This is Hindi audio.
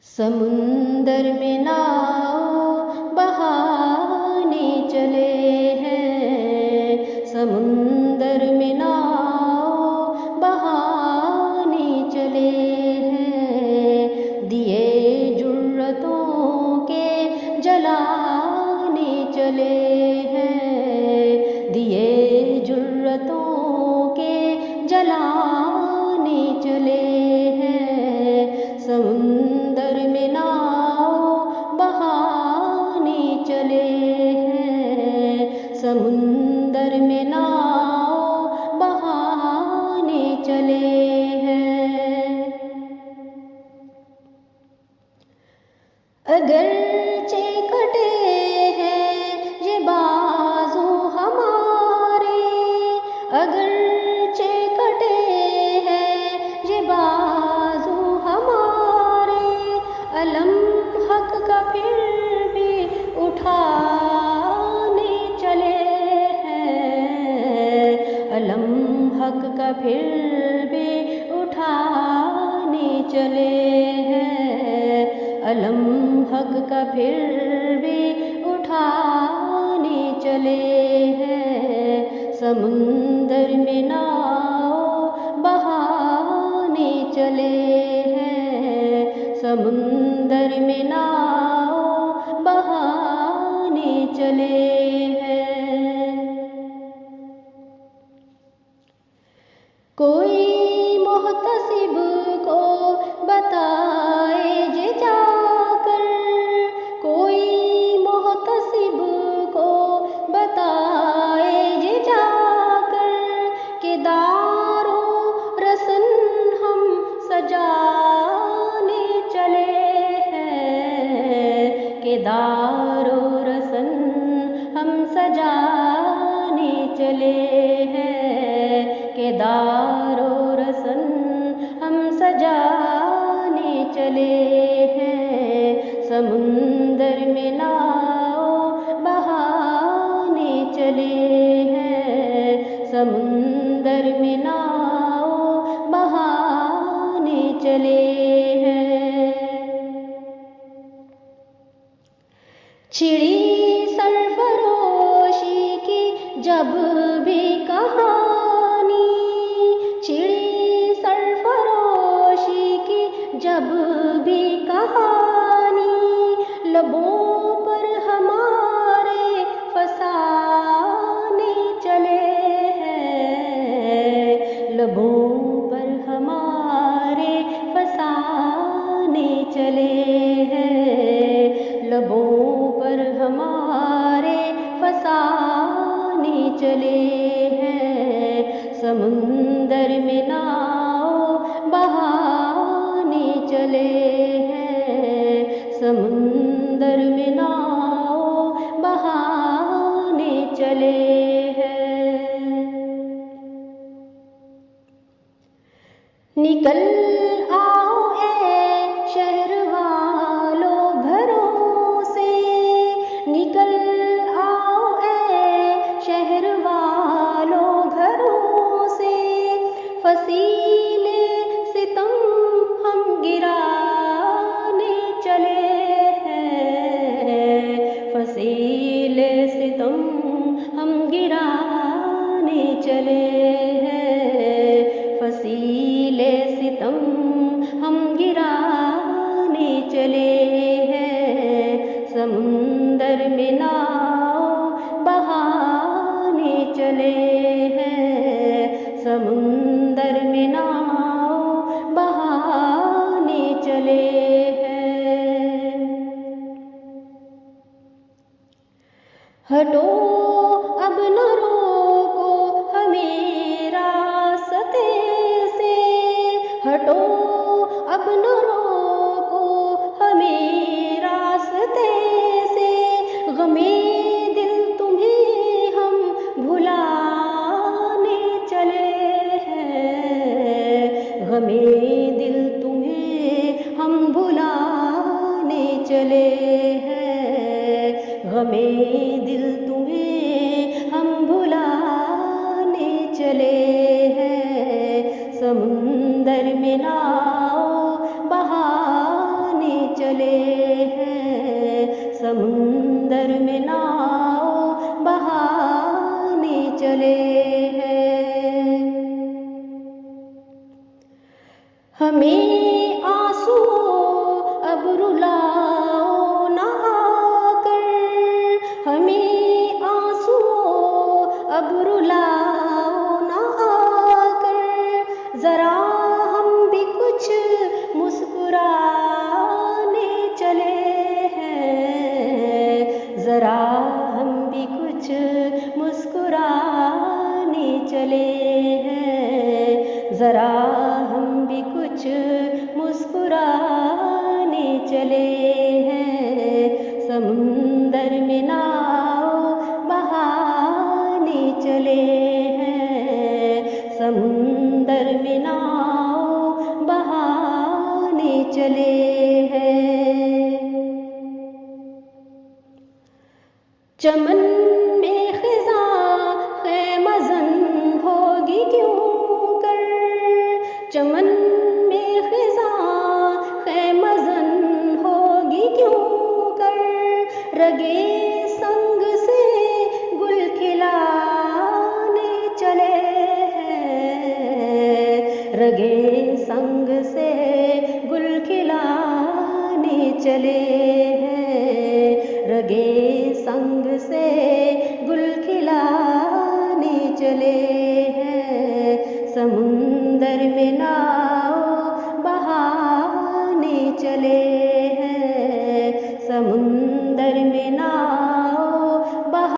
समुंदर में नाव बहाने चले हैं, समुंदर में नाव बहाने चले हैं। दिए जुर्रतों के जलाने चले हैं, दिए जुर्रतों के जलाने चले हैं। समुंदर में नाव बहाने चले हैं, समुंदर में नाव बहाने चले हैं। अगरचे कटे हैं ये बाजू हमारे, अगरचे कटे हैं ये बाजू हमारे, अलम हक का फिर भी उठाने चले हैं, अलम हक का फिर भी उठाने चले हैं, अलम हक का फिर भी उठाने चले हैं। समुंदर में नाव बहाने चले हैं, समुंदर में नाव बहाने चले हैं। कोई मोहतसिब को बताए जे जाकर, कोई मोहतसिब को बताए जे जाकर, कि दारो रसन हम सजाने चले हैं, कि दारो रसन हम सजाने चले हैं, कि दारो रसन हम सजाने चले हैं। समुंदर में नाव बहाने चले हैं, समुंदर में नाव बहाने चले हैं। छिड़ी सरफरोशी की जब भी कहानी, छिड़ी सरफरोशी की जब भी कहानी, लबों पर हमारे फसाने चले हैं, लबों पर हमारे फसाने चले हैं, लबों पर हमारे फसाने चले हैं। समुंदर में नाव बहाने चले हैं, समुंदर में नाव बहाने चले हैं। निकल आओ ऐ शहर वालों घरों से, निकल आओ ऐ शहर वालों घरों से, फसीले सितम हम गिराने चले हैं, फसीले सितम हम गिराने चले हैं, फसीले सितम हम गिराने चले हैं। समुंदर में नाव बहाने चले हैं, समुंदर में नाव बहाने चले हैं। हटो अब न रोको हमें रास्ते से, हटो अब न रोको हमें रास्ते से, गमे दिल तुम्हें हम भुलाने चले हैं, गमे दिल तुम्हें हम भुलाने चले हैं, गमे दिल तुम्हें हम भुलाने चले हैं। समुंदर में नाव बहाने चले हैं, समुंदर में नाव बहाने चले हैं। हमें आंसू अब रुलाओ ना आकर, हमें आंसू अब रुलाओ ना आकर, जरा हम भी कुछ मुस्कुराने चले हैं, जरा हम भी कुछ मुस्कुराने चले हैं, जरा हम भी कुछ मुस्कुराने चले हैं, समुंदर में नाव बहाने चले हैं, समुंदर में नाव बहाने चले हैं। चमन में खिज़ा ख़ैमज़न होगी क्यों कर, चमन में खिज़ा ख़ैमज़न होगी क्यों कर, रगे संग से गुल खिलाने चले हैं, रगे संग से गुल खिलाने चले हैं, रगे संग से गुल खिलाने चले हैं, समुंदर में ना